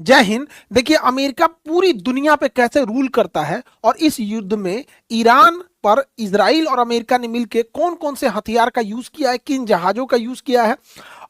जय हिंद। देखिए अमेरिका पूरी दुनिया पे कैसे रूल करता है और इस युद्ध में ईरान पर इजराइल और अमेरिका ने मिलकर कौन कौन से हथियार का यूज किया है, किन जहाजों का यूज किया है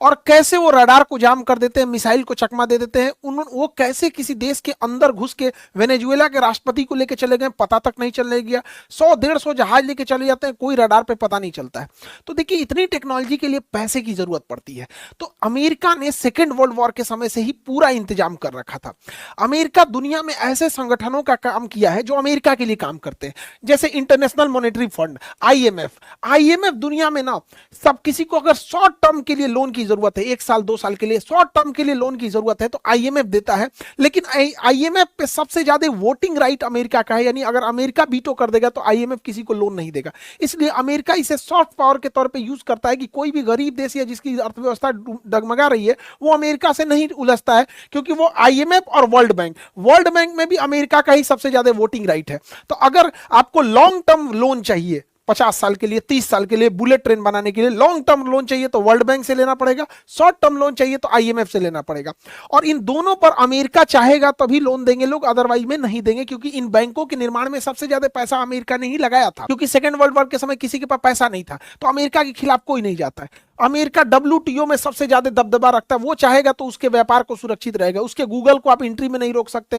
और कैसे वो रडार को जाम कर देते हैं, मिसाइल को चकमा दे देते हैं, उन वो कैसे किसी देश के अंदर घुस के वेनेजुएला के राष्ट्रपति को लेकर चले गए, पता तक नहीं चलने गया। 100-150 जहाज लेके चले जाते हैं, कोई रडार पे पता नहीं चलता है। तो देखिए इतनी टेक्नोलॉजी के लिए पैसे की जरूरत पड़ती है। तो अमेरिका ने सेकेंड वर्ल्ड वॉर के समय से ही पूरा इंतजाम कर रखा था। अमेरिका दुनिया में ऐसे संगठनों का काम किया है जो अमेरिका के लिए काम करते हैं, जैसे international monetary fund, IMF. IMF दुनिया में ना, सब किसी को अगर शॉर्ट टर्म के लिए लोन की जरूरत है, 1 साल 2 साल के लिए शॉर्ट टर्म के लिए लोन की जरूरत है, तो आईएमएफ देता है। लेकिन आईएमएफ पे सबसे ज्यादा वोटिंग राइट अमेरिका का है, यानी अगर अमेरिका वीटो कर देगा तो आईएमएफ किसी को लोन नहीं देगा। इसलिए अमेरिका इसे सॉफ्ट पावर के तौर पे यूज करता है कि कोई भी गरीब देश या जिसकी अर्थव्यवस्था डगमगा रही है वो अमेरिका से नहीं उलझता है, क्योंकि वो आईएमएफ और वर्ल्ड बैंक में भी अमेरिका का ही सबसे ज्यादा वोटिंग राइट है। तो अगर आपको लॉन्ग टर्म लोन चाहिए, 50 साल के लिए, 30 साल के लिए, बुलेट ट्रेन बनाने के लिए लॉन्ग टर्म लोन चाहिए तो वर्ल्ड बैंक से लेना पड़ेगा, शॉर्ट टर्म लोन चाहिए तो आईएमएफ से लेना पड़ेगा। और इन दोनों पर अमेरिका चाहेगा तभी लोन देंगे लोग, अदरवाइज में नहीं देंगे, क्योंकि इन बैंकों के निर्माण में सबसे ज्यादा पैसा अमेरिका ने ही लगाया था, क्योंकि सेकेंड वर्ल्ड वॉर के समय किसी के पास पैसा नहीं था, तो अमेरिका के खिलाफ कोई नहीं जाता है। अमेरिका डब्ल्यूटीओ में सबसे ज्यादा दबदबा रखता है, वो चाहेगा तो उसके व्यापार को सुरक्षित रहेगा, उसके गूगल को आप एंट्री में नहीं रोक सकते,